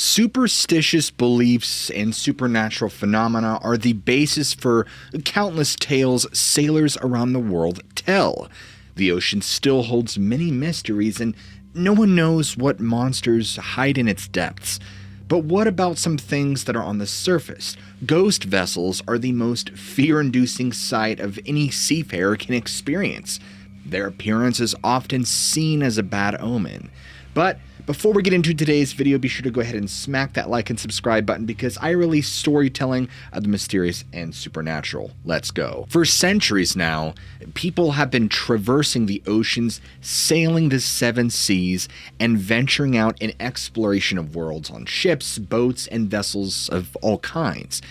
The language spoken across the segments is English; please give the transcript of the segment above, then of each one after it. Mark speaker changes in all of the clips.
Speaker 1: Superstitious beliefs and supernatural phenomena are the basis for countless tales sailors around the world tell. The ocean still holds many mysteries, and no one knows what monsters hide in its depths. But what about some things that are on the surface? Ghost vessels are the most fear-inducing sight of any seafarer can experience. Their appearance is often seen as a bad omen. But before we get into today's video, be sure to go ahead and smack that like and subscribe button because I release storytelling of the mysterious and supernatural. Let's go. For centuries now, people have been traversing the oceans, sailing the seven seas, and venturing out in exploration of worlds on ships, boats, and vessels of all kinds.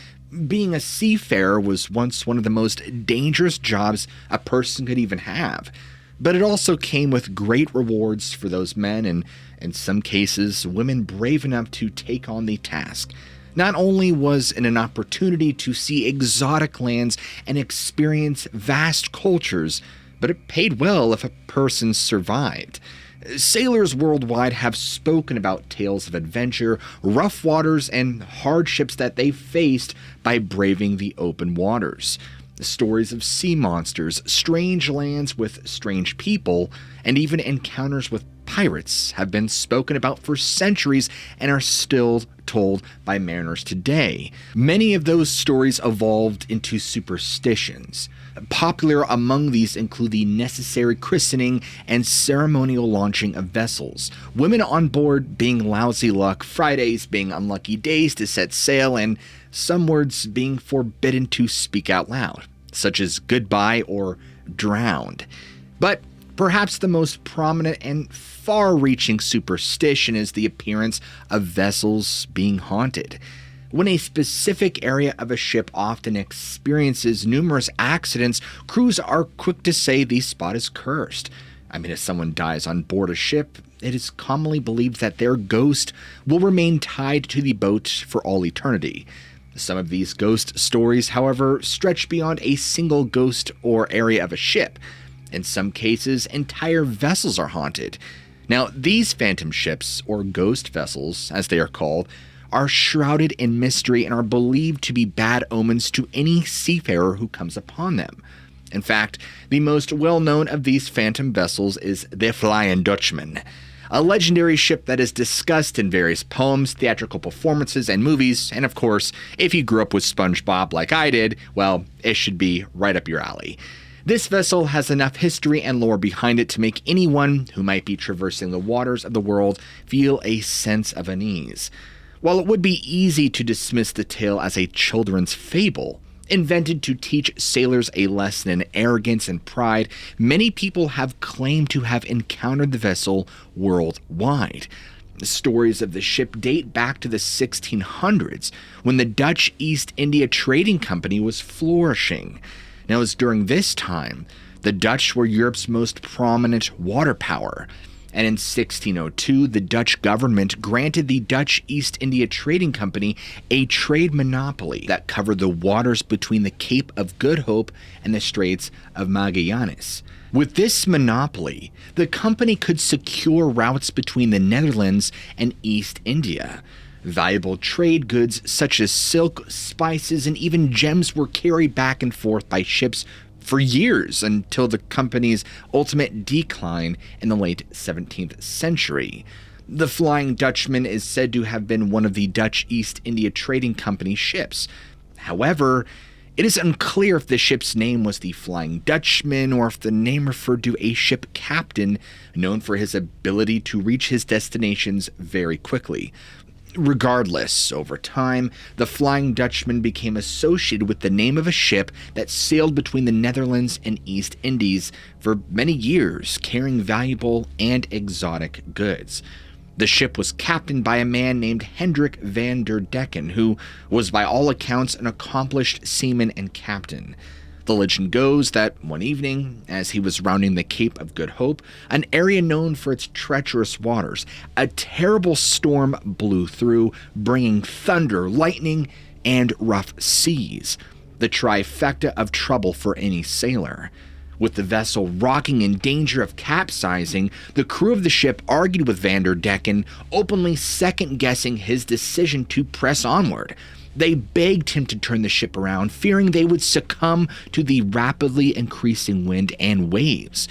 Speaker 1: Being a seafarer was once one of the most dangerous jobs a person could even have. But it also came with great rewards for those men and, in some cases, women brave enough to take on the task. Not only was it an opportunity to see exotic lands and experience vast cultures, but it paid well if a person survived. Sailors worldwide have spoken about tales of adventure, rough waters, and hardships that they faced by braving the open waters. Stories of sea monsters, strange lands with strange people, and even encounters with pirates have been spoken about for centuries and are still told by mariners today. Many of those stories evolved into superstitions. Popular among these include the necessary christening and ceremonial launching of vessels, women on board being lousy luck, Fridays being unlucky days to set sail, and some words being forbidden to speak out loud, such as goodbye or drowned. But perhaps the most prominent and far-reaching superstition is the appearance of vessels being haunted. When a specific area of a ship often experiences numerous accidents, crews are quick to say the spot is cursed. If someone dies on board a ship, it is commonly believed that their ghost will remain tied to the boat for all eternity. Some of these ghost stories, however, stretch beyond a single ghost or area of a ship. In some cases, entire vessels are haunted. Now, these phantom ships, or ghost vessels, as they are called, are shrouded in mystery and are believed to be bad omens to any seafarer who comes upon them. In fact, the most well-known of these phantom vessels is the Flying Dutchman, a legendary ship that is discussed in various poems, theatrical performances, and movies, and of course, if you grew up with SpongeBob like I did, well, it should be right up your alley. This vessel has enough history and lore behind it to make anyone who might be traversing the waters of the world feel a sense of unease. While it would be easy to dismiss the tale as a children's fable, invented to teach sailors a lesson in arrogance and pride, many people have claimed to have encountered the vessel worldwide. Stories of the ship date back to the 1600s, when the Dutch East India Trading Company was flourishing. Now, it was during this time, the Dutch were Europe's most prominent water power. And in 1602, the Dutch government granted the Dutch East India Trading Company a trade monopoly that covered the waters between the Cape of Good Hope and the Straits of Magallanes. With this monopoly, the company could secure routes between the Netherlands and East India. Valuable trade goods such as silk, spices, and even gems were carried back and forth by ships for years until the company's ultimate decline in the late 17th century. The Flying Dutchman is said to have been one of the Dutch East India Trading Company ships. However, it is unclear if the ship's name was the Flying Dutchman or if the name referred to a ship captain known for his ability to reach his destinations very quickly. Regardless, over time, the Flying Dutchman became associated with the name of a ship that sailed between the Netherlands and East Indies for many years, carrying valuable and exotic goods. The ship was captained by a man named Hendrik van der Decken, who was by all accounts an accomplished seaman and captain. The legend goes that one evening, as he was rounding the Cape of Good Hope, an area known for its treacherous waters, a terrible storm blew through, bringing thunder, lightning, and rough seas, the trifecta of trouble for any sailor. With the vessel rocking in danger of capsizing, the crew of the ship argued with Vanderdecken, openly second-guessing his decision to press onward. They begged him to turn the ship around, fearing they would succumb to the rapidly increasing wind and waves.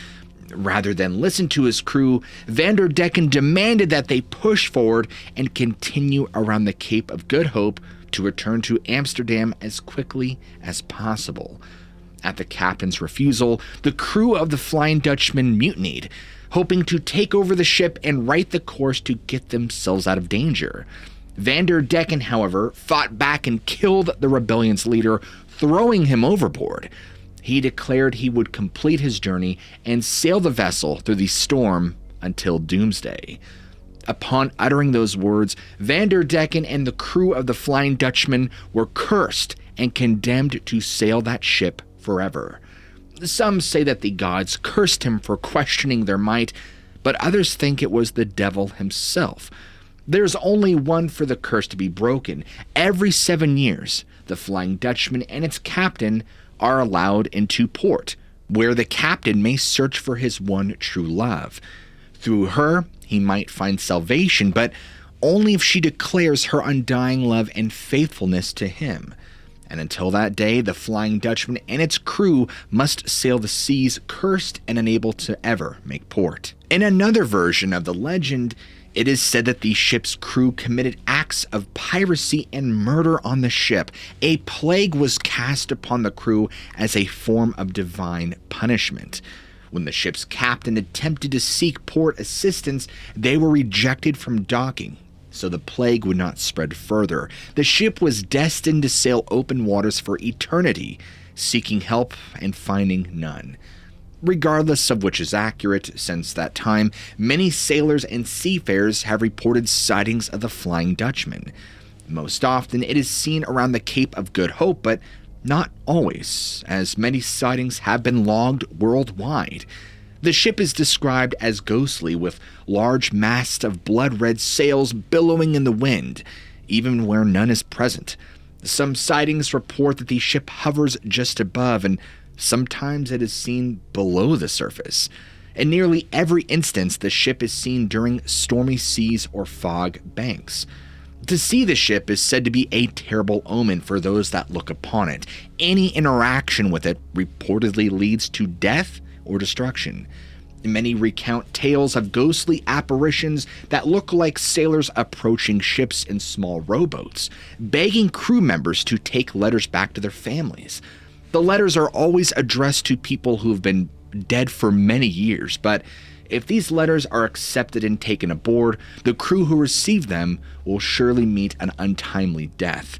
Speaker 1: Rather than listen to his crew, Vanderdecken demanded that they push forward and continue around the Cape of Good Hope to return to Amsterdam as quickly as possible. At the captain's refusal, the crew of the Flying Dutchman mutinied, hoping to take over the ship and right the course to get themselves out of danger. Vanderdecken, however, fought back and killed the rebellion's leader, throwing him overboard. He declared he would complete his journey and sail the vessel through the storm until doomsday. Upon uttering those words, Vanderdecken and the crew of the Flying Dutchman were cursed and condemned to sail that ship forever. Some say that the gods cursed him for questioning their might, but others think it was the devil himself. There's only one for the curse to be broken. Every 7 years, the Flying Dutchman and its captain are allowed into port, where the captain may search for his one true love. Through her, he might find salvation, but only if she declares her undying love and faithfulness to him. And until that day, the Flying Dutchman and its crew must sail the seas cursed and unable to ever make port. In another version of the legend, it is said that the ship's crew committed acts of piracy and murder on the ship. A plague was cast upon the crew as a form of divine punishment. When the ship's captain attempted to seek port assistance, they were rejected from docking, so the plague would not spread further. The ship was destined to sail open waters for eternity, seeking help and finding none. Regardless of which is accurate, since that time, many sailors and seafarers have reported sightings of the Flying Dutchman. Most often, it is seen around the Cape of Good Hope, but not always, as many sightings have been logged worldwide. The ship is described as ghostly, with large masts of blood-red sails billowing in the wind, even where none is present. Some sightings report that the ship hovers just above, and sometimes it is seen below the surface. In nearly every instance, the ship is seen during stormy seas or fog banks. To see the ship is said to be a terrible omen for those that look upon it. Any interaction with it reportedly leads to death or destruction. Many recount tales of ghostly apparitions that look like sailors approaching ships in small rowboats, begging crew members to take letters back to their families. The letters are always addressed to people who have been dead for many years, but if these letters are accepted and taken aboard, the crew who receive them will surely meet an untimely death.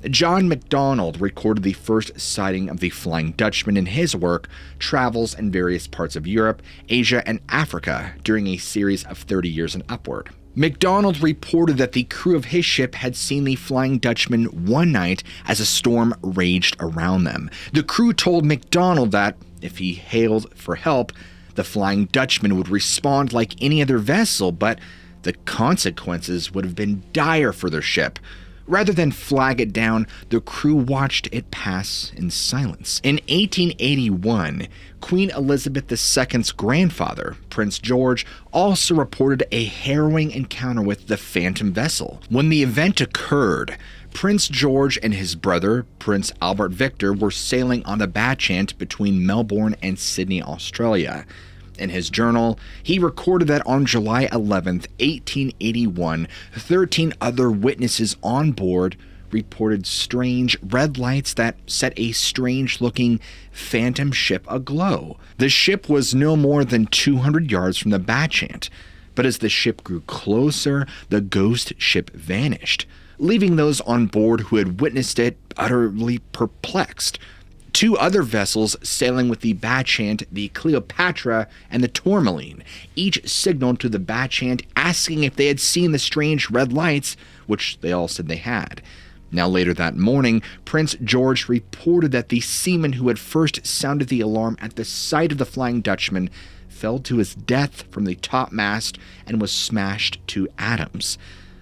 Speaker 1: John MacDonald recorded the first sighting of the Flying Dutchman in his work, Travels in Various Parts of Europe, Asia, and Africa, during a series of 30 years and upward. MacDonald reported that the crew of his ship had seen the Flying Dutchman one night as a storm raged around them. The crew told MacDonald that, if he hailed for help, the Flying Dutchman would respond like any other vessel, but the consequences would have been dire for their ship. Rather than flag it down, the crew watched it pass in silence. In 1881, Queen Elizabeth II's grandfather, Prince George, also reported a harrowing encounter with the phantom vessel. When the event occurred, Prince George and his brother, Prince Albert Victor, were sailing on the Bachant between Melbourne and Sydney, Australia. In his journal, he recorded that on July 11, 1881, 13 other witnesses on board reported strange red lights that set a strange-looking phantom ship aglow. The ship was no more than 200 yards from the Bachant, but as the ship grew closer, the ghost ship vanished, leaving those on board who had witnessed it utterly perplexed. Two other vessels sailing with the Bachant, the Cleopatra, and the Tourmaline, each signaled to the Bachant asking if they had seen the strange red lights, which they all said they had. Now later that morning, Prince George reported that the seaman who had first sounded the alarm at the sight of the Flying Dutchman fell to his death from the topmast and was smashed to atoms.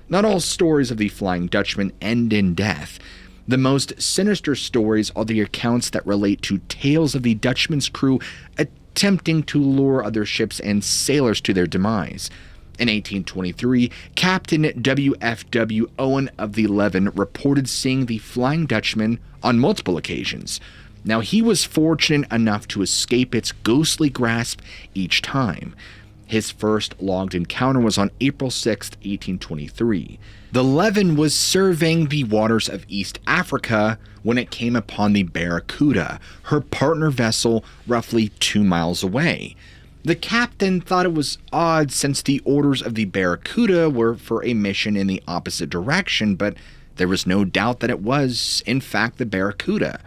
Speaker 1: Not all stories of the Flying Dutchman end in death. The most sinister stories are the accounts that relate to tales of the Dutchman's crew attempting to lure other ships and sailors to their demise. In 1823, Captain W.F.W. Owen of the Leven reported seeing the Flying Dutchman on multiple occasions. Now, he was fortunate enough to escape its ghostly grasp each time. His first logged encounter was on April 6, 1823. The Leven was surveying the waters of East Africa when it came upon the Barracuda, her partner vessel roughly 2 miles away. The captain thought it was odd since the orders of the Barracuda were for a mission in the opposite direction, but there was no doubt that it was, in fact, the Barracuda.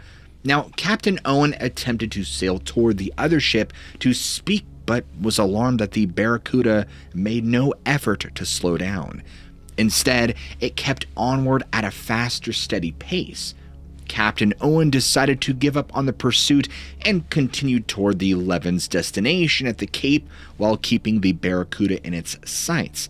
Speaker 1: Now, Captain Owen attempted to sail toward the other ship to speak, but was alarmed that the Barracuda made no effort to slow down. Instead, it kept onward at a faster, steady pace. Captain Owen decided to give up on the pursuit and continued toward the Leven's destination at the Cape while keeping the Barracuda in its sights.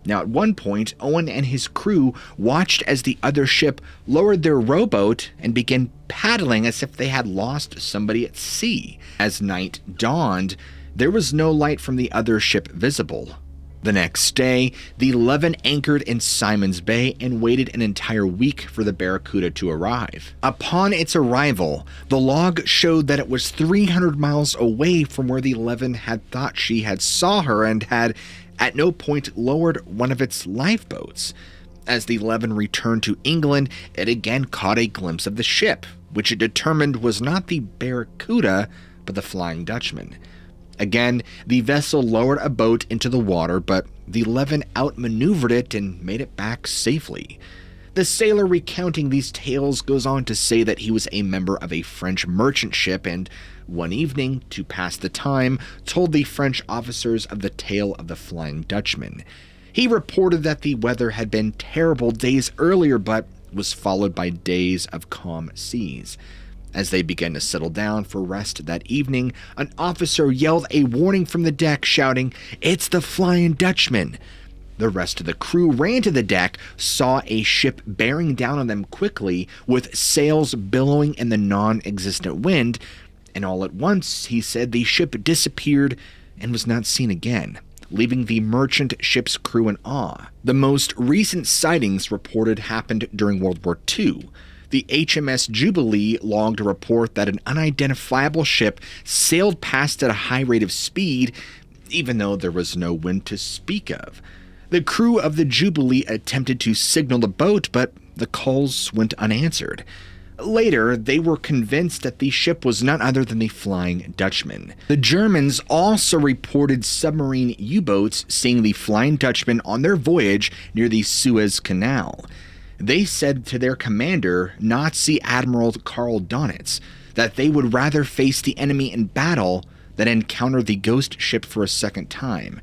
Speaker 1: Now, at one point, Owen and his crew watched as the other ship lowered their rowboat and began paddling as if they had lost somebody at sea. As night dawned, there was no light from the other ship visible. The next day, the Leven anchored in Simon's Bay and waited an entire week for the Barracuda to arrive. Upon its arrival, the log showed that it was 300 miles away from where the Leven had thought she had saw her and had at no point lowered one of its lifeboats. As the Leven returned to England, it again caught a glimpse of the ship, which it determined was not the Barracuda, but the Flying Dutchman. Again, the vessel lowered a boat into the water, but the Leven outmaneuvered it and made it back safely. The sailor recounting these tales goes on to say that he was a member of a French merchant ship and, one evening, to pass the time, told the French officers of the tale of the Flying Dutchman. He reported that the weather had been terrible days earlier, but was followed by days of calm seas. As they began to settle down for rest that evening, an officer yelled a warning from the deck, shouting, "It's the Flying Dutchman!" The rest of the crew ran to the deck, saw a ship bearing down on them quickly, with sails billowing in the non-existent wind, and all at once, he said, the ship disappeared and was not seen again, leaving the merchant ship's crew in awe. The most recent sightings reported happened during World War II. The HMS Jubilee logged a report that an unidentifiable ship sailed past at a high rate of speed, even though there was no wind to speak of. The crew of the Jubilee attempted to signal the boat, but the calls went unanswered. Later, they were convinced that the ship was none other than the Flying Dutchman. The Germans also reported submarine U-boats seeing the Flying Dutchman on their voyage near the Suez Canal. They said to their commander, Nazi Admiral Karl Donitz, that they would rather face the enemy in battle than encounter the ghost ship for a second time.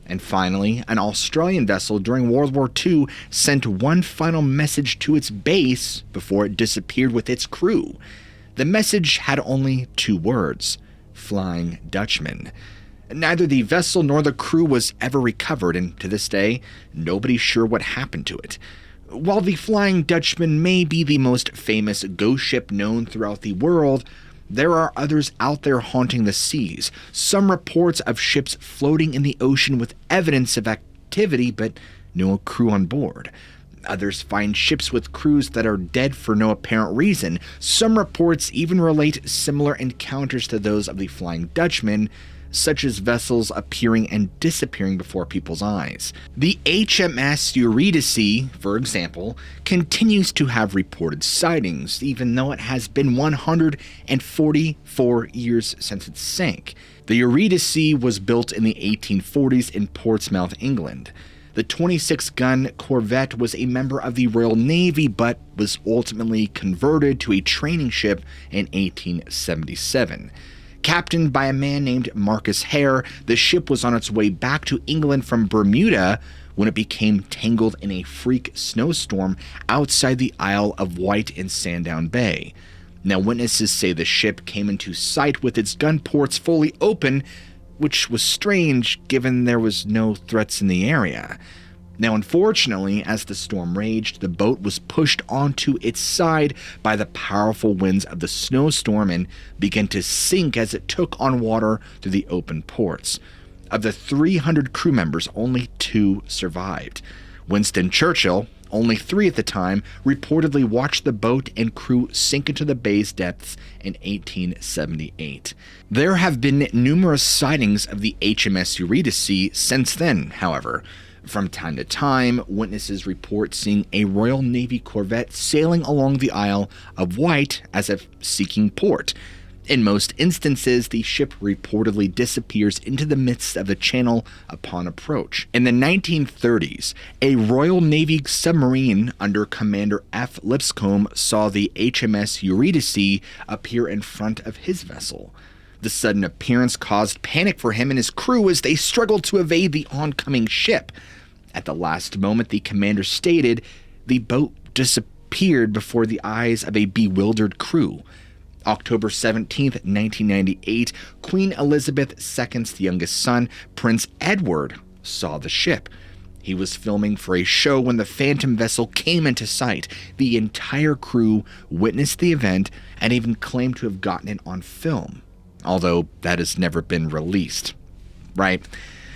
Speaker 1: And finally, an Australian vessel during World War II sent one final message to its base before it disappeared with its crew. The message had only 2 words: Flying Dutchman. Neither the vessel nor the crew was ever recovered, and to this day, nobody's sure what happened to it. While the Flying Dutchman may be the most famous ghost ship known throughout the world, there are others out there haunting the seas. Some reports of ships floating in the ocean with evidence of activity, but no crew on board. Others find ships with crews that are dead for no apparent reason. Some reports even relate similar encounters to those of the Flying Dutchman, such as vessels appearing and disappearing before people's eyes. The HMS Eurydice, for example, continues to have reported sightings, even though it has been 144 years since it sank. The Eurydice was built in the 1840s in Portsmouth, England. The 26-gun corvette was a member of the Royal Navy, but was ultimately converted to a training ship in 1877. Captained by a man named Marcus Hare, the ship was on its way back to England from Bermuda when it became tangled in a freak snowstorm outside the Isle of Wight in Sandown Bay. Now, witnesses say the ship came into sight with its gun ports fully open, which was strange given there was no threats in the area. Now, unfortunately, as the storm raged, the boat was pushed onto its side by the powerful winds of the snowstorm and began to sink as it took on water through the open ports. Of the 300 crew members, only 2 survived. Winston Churchill, only 3 at the time, reportedly watched the boat and crew sink into the bay's depths in 1878. There have been numerous sightings of the HMS Eurydice since then, however. From time to time, witnesses report seeing a Royal Navy corvette sailing along the Isle of Wight as if seeking port. In most instances, the ship reportedly disappears into the midst of the channel upon approach. In the 1930s, a Royal Navy submarine under Commander F. Lipscomb saw the HMS Eurydice appear in front of his vessel. The sudden appearance caused panic for him and his crew as they struggled to evade the oncoming ship. At the last moment, the commander stated, the boat disappeared before the eyes of a bewildered crew. October 17, 1998, Queen Elizabeth II's youngest son, Prince Edward, saw the ship. He was filming for a show when the phantom vessel came into sight. The entire crew witnessed the event and even claimed to have gotten it on film, although that has never been released. Right?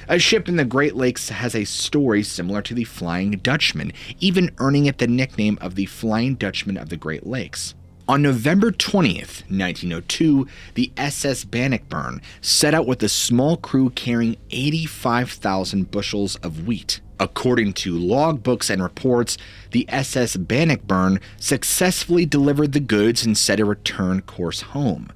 Speaker 1: A ship in the Great Lakes has a story similar to the Flying Dutchman, even earning it the nickname of the Flying Dutchman of the Great Lakes. On November 20th, 1902, the SS Bannockburn set out with a small crew carrying 85,000 bushels of wheat. According to logbooks and reports, the SS Bannockburn successfully delivered the goods and set a return course home.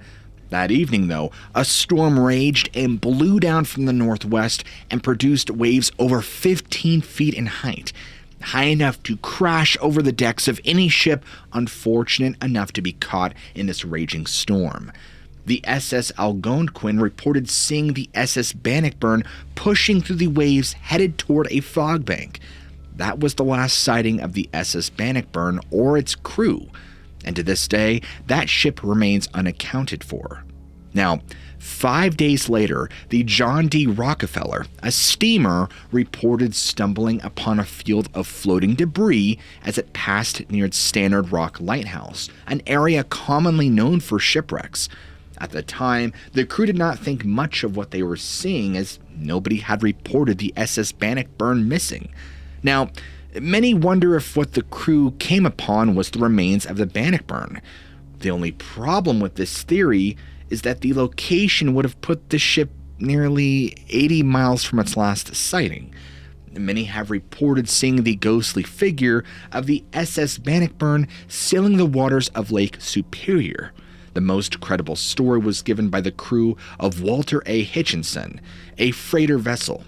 Speaker 1: That evening, though, a storm raged and blew down from the northwest and produced waves over 15 feet in height, high enough to crash over the decks of any ship unfortunate enough to be caught in this raging storm. The SS Algonquin reported seeing the SS Bannockburn pushing through the waves headed toward a fog bank. That was the last sighting of the SS Bannockburn or its crew, and to this day, that ship remains unaccounted for. Now, 5 days later, the John D. Rockefeller, a steamer, reported stumbling upon a field of floating debris as it passed near Standard Rock Lighthouse, an area commonly known for shipwrecks. At the time, the crew did not think much of what they were seeing as nobody had reported the SS Bannockburn missing. Now, many wonder if what the crew came upon was the remains of the Bannockburn. The only problem with this theory is that the location would have put the ship nearly 80 miles from its last sighting. Many have reported seeing the ghostly figure of the SS Bannockburn sailing the waters of Lake Superior. The most credible story was given by the crew of Walter A. Hitchinson, a freighter vessel.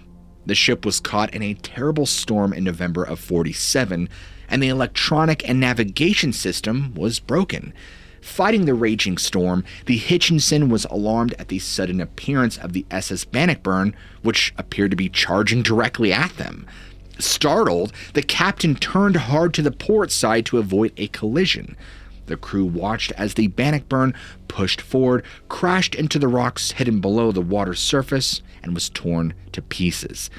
Speaker 1: The ship was caught in a terrible storm in November of 47, and the electronic and navigation system was broken. Fighting the raging storm, the Hitchinson was alarmed at the sudden appearance of the SS Bannockburn, which appeared to be charging directly at them. Startled, the captain turned hard to the port side to avoid a collision. The crew watched as the Bannockburn pushed forward, crashed into the rocks hidden below the water's surface, and was torn to pieces.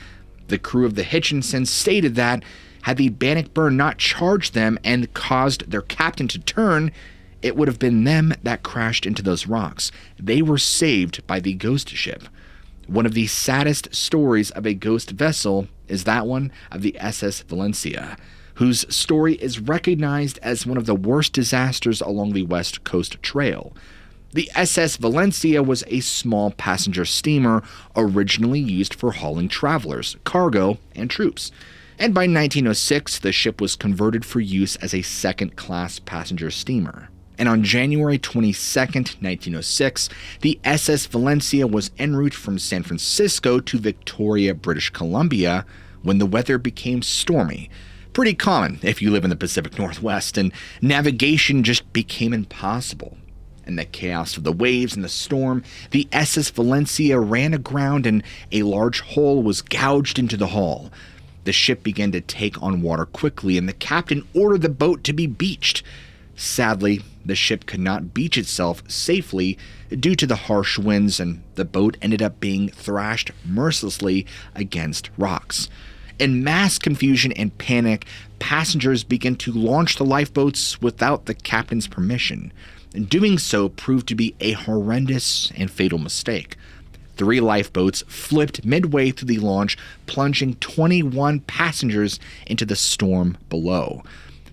Speaker 1: The crew of the Hitchinson stated that, had the Bannockburn not charged them and caused their captain to turn, it would have been them that crashed into those rocks. They were saved by the ghost ship. One of the saddest stories of a ghost vessel is that one of the SS Valencia, whose story is recognized as one of the worst disasters along the West Coast Trail. The SS Valencia was a small passenger steamer originally used for hauling travelers, cargo, and troops. And by 1906, the ship was converted for use as a second-class passenger steamer. And on January 22, 1906, the SS Valencia was en route from San Francisco to Victoria, British Columbia, when the weather became stormy. Pretty common if you live in the Pacific Northwest, and navigation just became impossible. In the chaos of the waves and the storm, the SS Valencia ran aground and a large hole was gouged into the hull. The ship began to take on water quickly, and the captain ordered the boat to be beached. Sadly, the ship could not beach itself safely due to the harsh winds, and the boat ended up being thrashed mercilessly against rocks. In mass confusion and panic, passengers began to launch the lifeboats without the captain's permission. And doing so proved to be a horrendous and fatal mistake. 3 lifeboats flipped midway through the launch, plunging 21 passengers into the storm below.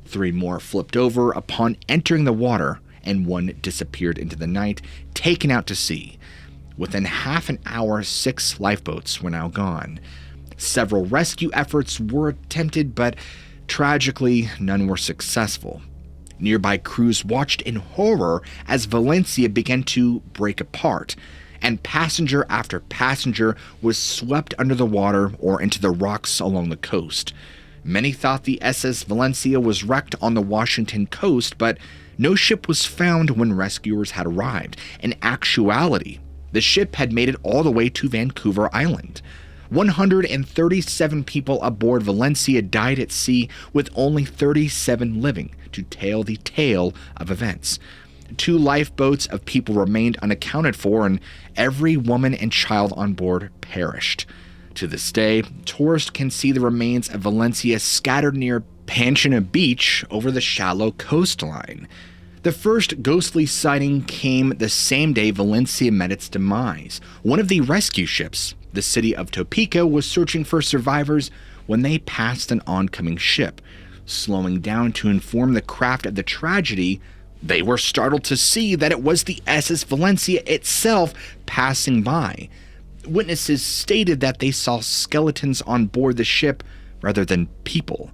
Speaker 1: 3 more flipped over upon entering the water, and 1 disappeared into the night, taken out to sea. Within half an hour, 6 lifeboats were now gone. Several rescue efforts were attempted, but tragically, none were successful. Nearby crews watched in horror as Valencia began to break apart, and passenger after passenger was swept under the water or into the rocks along the coast. Many thought the SS Valencia was wrecked on the Washington coast, but no ship was found when rescuers had arrived. In actuality, the ship had made it all the way to Vancouver Island. 137 people aboard Valencia died at sea, with only 37 living to tell the tale of events. 2 lifeboats of people remained unaccounted for, and every woman and child on board perished. To this day, tourists can see the remains of Valencia scattered near Panchina Beach over the shallow coastline. The first ghostly sighting came the same day Valencia met its demise. One of the rescue ships, the city of Topeka, was searching for survivors when they passed an oncoming ship. Slowing down to inform the craft of the tragedy, they were startled to see that it was the SS Valencia itself passing by. Witnesses stated that they saw skeletons on board the ship rather than people.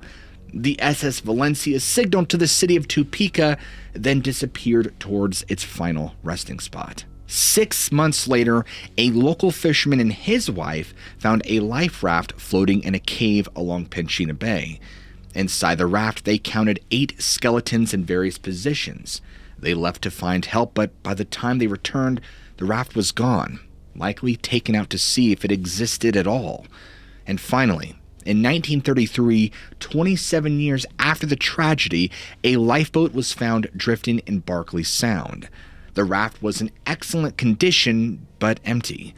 Speaker 1: The SS Valencia signaled to the city of Topeka, then disappeared towards its final resting spot. 6 months later, a local fisherman and his wife found a life raft floating in a cave along Panchina Bay. Inside the raft, they counted 8 skeletons in various positions. They left to find help, but by the time they returned, the raft was gone, likely taken out to sea if it existed at all. And finally, in 1933, 27 years after the tragedy, a lifeboat was found drifting in Barkley Sound. The raft was in excellent condition, but empty.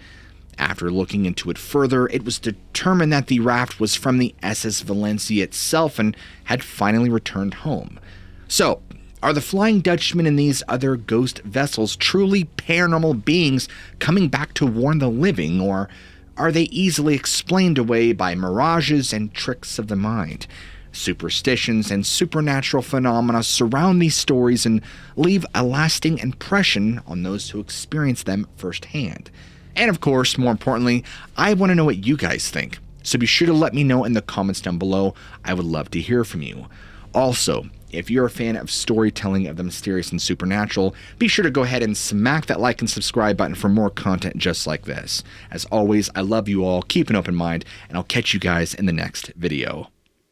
Speaker 1: After looking into it further, it was determined that the raft was from the SS Valencia itself and had finally returned home. So, are the Flying Dutchman and these other ghost vessels truly paranormal beings coming back to warn the living, or are they easily explained away by mirages and tricks of the mind? Superstitions and supernatural phenomena surround these stories and leave a lasting impression on those who experience them firsthand. And of course, more importantly, I want to know what you guys think. So be sure to let me know in the comments down below. I would love to hear from you. Also, if you're a fan of storytelling of the mysterious and supernatural, be sure to go ahead and smack that like and subscribe button for more content just like this. As always, I love you all, keep an open mind, and I'll catch you guys in the next video.